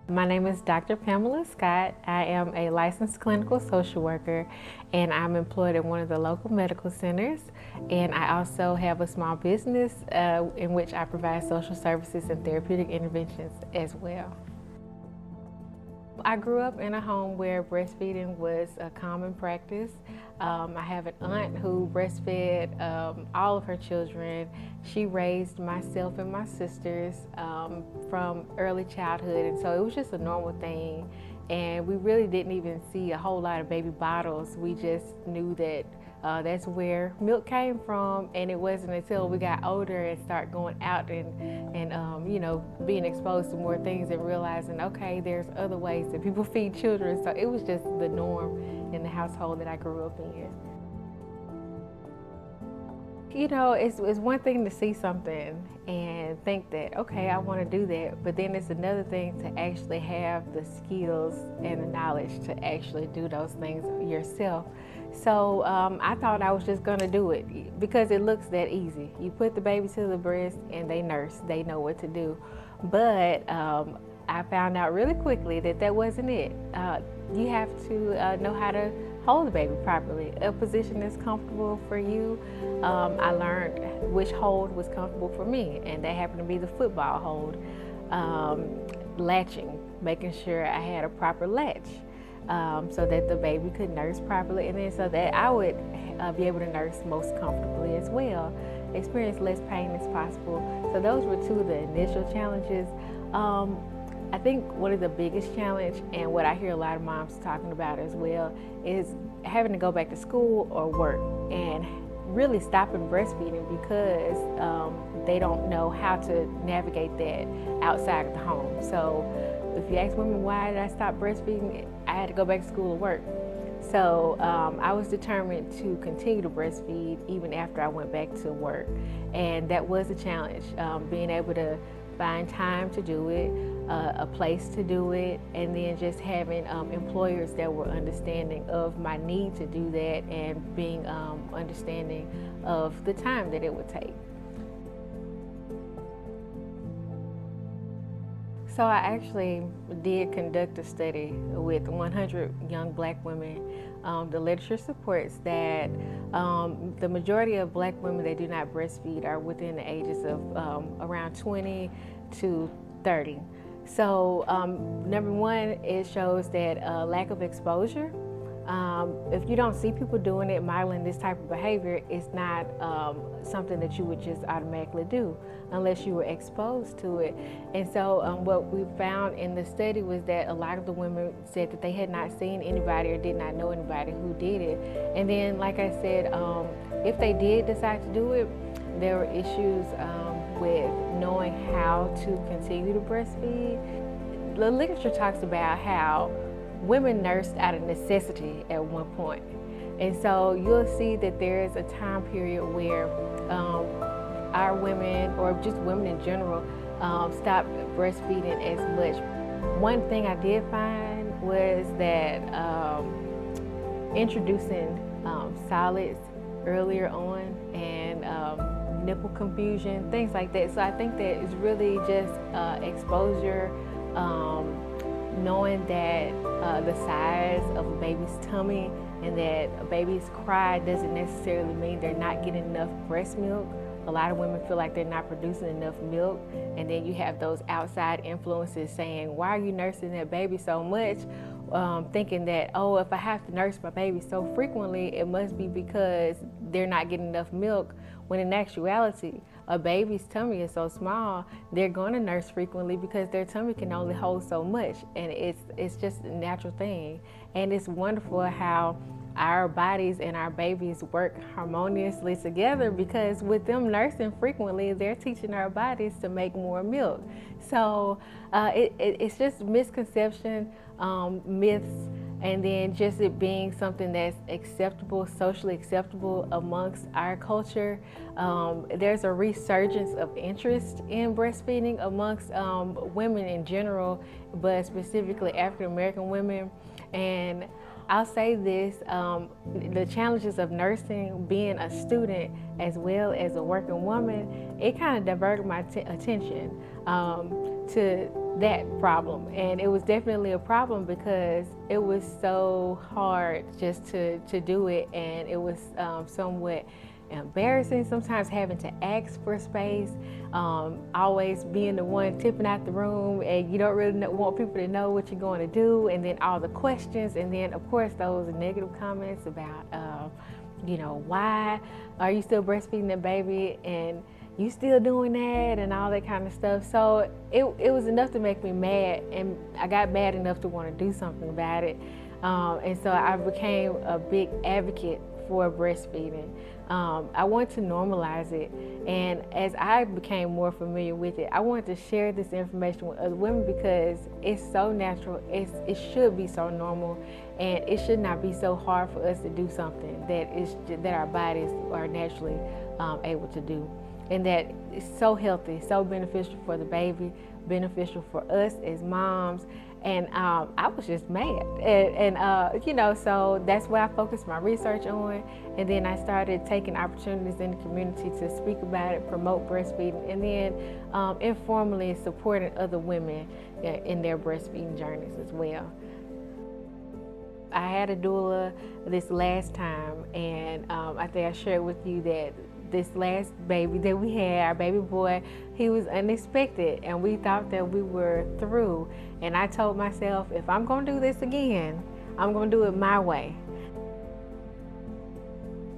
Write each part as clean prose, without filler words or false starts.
My name is Dr. Pamela Scott. I am a licensed clinical social worker and I'm employed at one of the local medical centers. And I also have a small business in which I provide social services and therapeutic interventions as well. I grew up in a home where breastfeeding was a common practice. I have an aunt who breastfed all of her children. She raised myself and my sisters from early childhood, and so it was just a normal thing. And we really didn't even see a whole lot of baby bottles. We just knew that that's where milk came from, and it wasn't until we got older and start going out and being exposed to more things and realizing, okay, there's other ways that people feed children. So it was just the norm in the household that I grew up in. You know, it's one thing to see something and think that, okay, I want to do that, but then it's another thing to actually have the skills and the knowledge to actually do those things yourself. So I thought I was just going to do it because it looks that easy. You put the baby to the breast and they nurse, they know what to do. But I found out really quickly that that wasn't it. You have to know how to hold the baby properly. A position that's comfortable for you. I learned which hold was comfortable for me, and that happened to be the football hold. Latching, making sure I had a proper latch so that the baby could nurse properly, and then so that I would be able to nurse most comfortably as well, experience less pain as possible. So those were two of the initial challenges. I think one of the biggest challenge, and what I hear a lot of moms talking about as well, is having to go back to school or work and really stopping breastfeeding because they don't know how to navigate that outside of the home. So if you ask women, why did I stop breastfeeding? I had to go back to school or work. So I was determined to continue to breastfeed even after I went back to work. And that was a challenge, being able to find time to do it, a place to do it, and then just having employers that were understanding of my need to do that and being understanding of the time that it would take. So I actually did conduct a study with 100 young black women. The literature supports that the majority of black women that do not breastfeed are within the ages of around 20 to 30. So number one, it shows that lack of exposure. If you don't see people doing it, modeling this type of behavior, it's not something that you would just automatically do unless you were exposed to it. And so what we found in the study was that a lot of the women said that they had not seen anybody or did not know anybody who did it. And then, like I said, if they did decide to do it, there were issues with knowing how to continue to breastfeed. The literature talks about how women nursed out of necessity at one point. And so you'll see that there is a time period where our women, or just women in general, stopped breastfeeding as much. One thing I did find was that introducing solids earlier on and nipple confusion, things like that. So I think that it's really just exposure, knowing that the size of a baby's tummy and that a baby's cry doesn't necessarily mean they're not getting enough breast milk. A lot of women feel like they're not producing enough milk, and then you have those outside influences saying, why are you nursing that baby so much? Thinking that, oh, if I have to nurse my baby so frequently, it must be because they're not getting enough milk, when in actuality, a baby's tummy is so small, they're going to nurse frequently because their tummy can only hold so much, and it's just a natural thing. And it's wonderful how our bodies and our babies work harmoniously together, because with them nursing frequently, they're teaching our bodies to make more milk. So it's just misconception, myths, and then just it being something that's acceptable, socially acceptable amongst our culture. There's a resurgence of interest in breastfeeding amongst women in general, but specifically African American women. And I'll say this, the challenges of nursing, being a student as well as a working woman, it kind of diverted my attention to that problem. And it was definitely a problem because it was so hard just to do it, and it was somewhat embarrassing, sometimes having to ask for space, always being the one tipping out the room, and you don't really want people to know what you're going to do, and then all the questions, and then of course those negative comments about why are you still breastfeeding the baby, and you still doing that, and all that kind of stuff. So it was enough to make me mad, and I got mad enough to want to do something about it, and so I became a big advocate for breastfeeding. I want to normalize it, and as I became more familiar with it, I wanted to share this information with other women because it's so natural, it should be so normal, and it should not be so hard for us to do something that our bodies are naturally able to do, and that it's so healthy, so beneficial for the baby, beneficial for us as moms. And I was just mad, and so that's what I focused my research on. And then I started taking opportunities in the community to speak about it, promote breastfeeding, and then informally supporting other women in their breastfeeding journeys as well. I had a doula this last time, and I think I shared with you that this last baby that we had, our baby boy, he was unexpected, and we thought that we were through. And I told myself, if I'm gonna do this again, I'm gonna do it my way.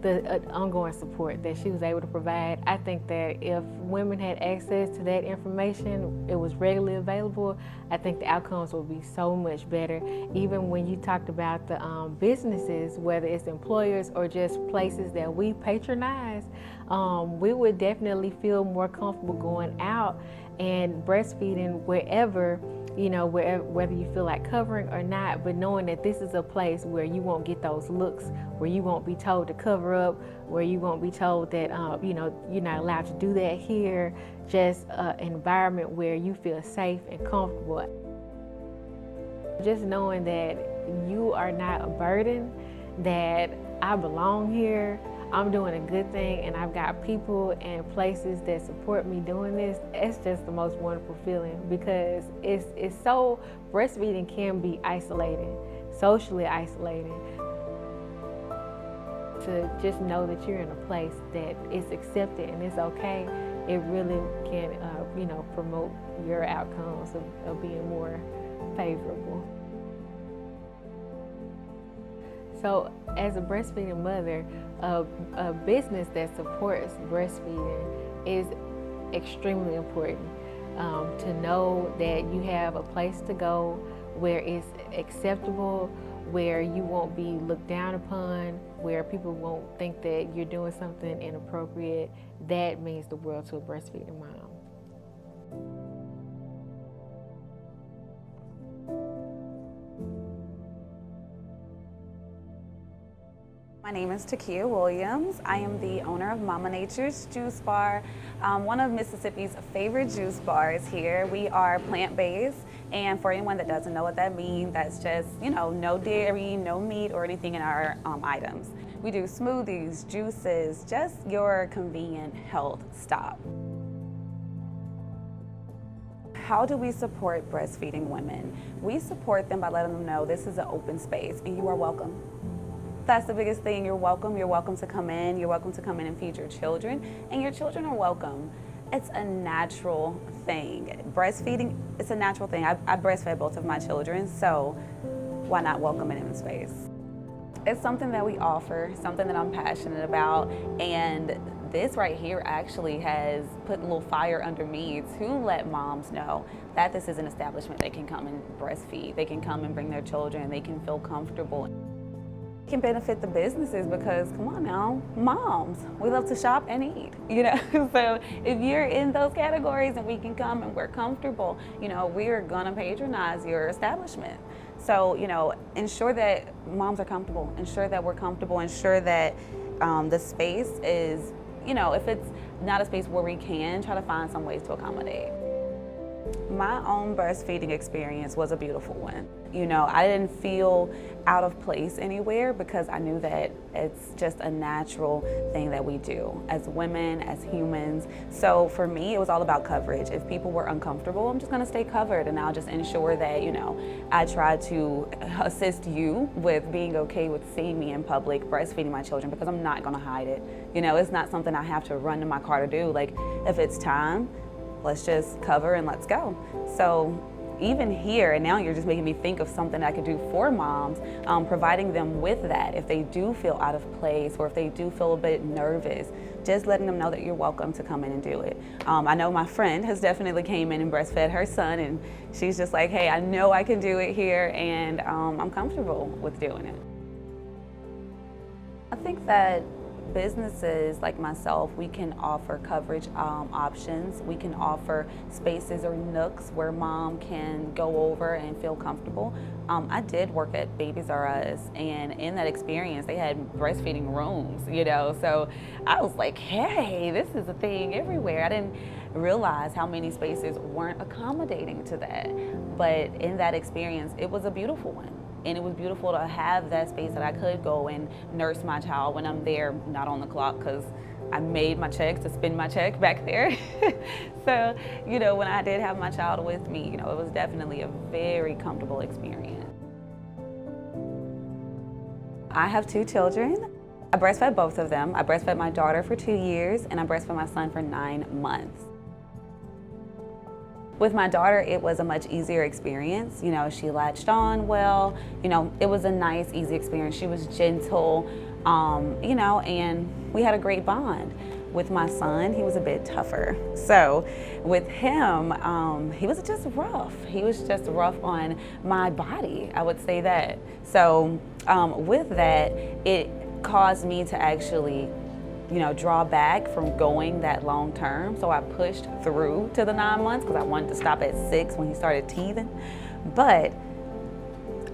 The ongoing support that she was able to provide, I think that if women had access to that information, it was readily available, I think the outcomes would be so much better. Even when you talked about the businesses, whether it's employers or just places that we patronize, we would definitely feel more comfortable going out and breastfeeding wherever, whether you feel like covering or not, but knowing that this is a place where you won't get those looks, where you won't be told to cover up, where you won't be told that, you're not allowed to do that here, just an environment where you feel safe and comfortable. Just knowing that you are not a burden, that I belong here, I'm doing a good thing, and I've got people and places that support me doing this, it's just the most wonderful feeling, because it's so, breastfeeding can be isolating, socially isolating. To just know that you're in a place that is accepted and it's okay, it really can, promote your outcomes of being more favorable. So as a breastfeeding mother, a business that supports breastfeeding is extremely important. To know that you have a place to go where it's acceptable, where you won't be looked down upon, where people won't think that you're doing something inappropriate, that means the world to a breastfeeding mom. My name is Takia Williams. I am the owner of Mama Nature's Juice Bar, one of Mississippi's favorite juice bars here. We are plant-based, and for anyone that doesn't know what that means, that's just, no dairy, no meat or anything in our items. We do smoothies, juices, just your convenient health stop. How do we support breastfeeding women? We support them by letting them know this is an open space and you are welcome. That's the biggest thing. You're welcome. You're welcome to come in. You're welcome to come in and feed your children, and your children are welcome. It's a natural thing. Breastfeeding, it's a natural thing. I breastfed both of my children, so why not welcome them in space? It's something that we offer, something that I'm passionate about, and this right here actually has put a little fire under me to let moms know that this is an establishment they can come and breastfeed. They can come and bring their children. They can feel comfortable. It can benefit the businesses because, come on now, moms, we love to shop and eat, So if you're in those categories and we can come and we're comfortable, we're gonna patronize your establishment. So, ensure that moms are comfortable, ensure that we're comfortable, ensure that the space is, if it's not a space where we can, try to find some ways to accommodate. My own breastfeeding experience was a beautiful one. You know, I didn't feel out of place anywhere because I knew that it's just a natural thing that we do as women, as humans. So for me, it was all about coverage. If people were uncomfortable, I'm just gonna stay covered, and I'll just ensure that, you know, I try to assist you with being okay with seeing me in public breastfeeding my children, because I'm not gonna hide it. You know, it's not something I have to run to my car to do. Like, if it's time, let's just cover and let's go. So even here, and now you're just making me think of something I could do for moms, providing them with that if they do feel out of place or if they do feel a bit nervous, just letting them know that you're welcome to come in and do it. I know my friend has definitely came in and breastfed her son, and she's just like, hey, I know I can do it here, and I'm comfortable with doing it. I think that businesses like myself, we can offer coverage options. We can offer spaces or nooks where mom can go over and feel comfortable. I did work at Babies R Us, and in that experience, they had breastfeeding rooms, you know, so I was like, hey, this is a thing everywhere. I didn't realize how many spaces weren't accommodating to that, but in that experience, it was a beautiful one. And it was beautiful to have that space that I could go and nurse my child when I'm there, not on the clock, because I made my checks to spend my check back there. So, you know, when I did have my child with me, you know, it was definitely a very comfortable experience. I have 2 children. I breastfed both of them. I breastfed my daughter for 2 years, and I breastfed my son for 9 months. With my daughter, it was a much easier experience. You know, she latched on well. You know, it was a nice, easy experience. She was gentle, you know, and we had a great bond. With my son, he was a bit tougher. So with him, he was just rough. He was just rough on my body, I would say that. So with that, it caused me to actually, you know, draw back from going that long term. So I pushed through to the 9 months because I wanted to stop at 6 when he started teething. But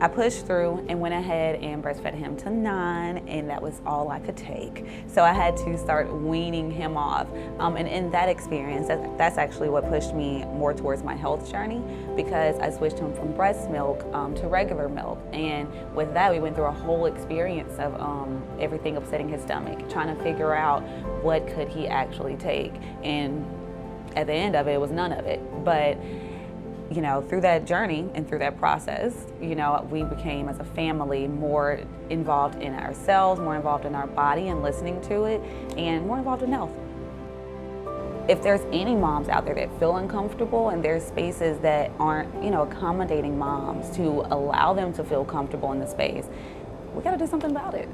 I pushed through and went ahead and breastfed him to 9, and that was all I could take. So I had to start weaning him off. And in that experience, that's actually what pushed me more towards my health journey, because I switched him from breast milk to regular milk. And with that, we went through a whole experience of everything upsetting his stomach, trying to figure out what could he actually take. And at the end of it, it was none of it. But you know, through that journey and through that process, you know, we became as a family more involved in ourselves, more involved in our body and listening to it, and more involved in health. If there's any moms out there that feel uncomfortable and there's spaces that aren't, you know, accommodating moms to allow them to feel comfortable in the space, we gotta do something about it.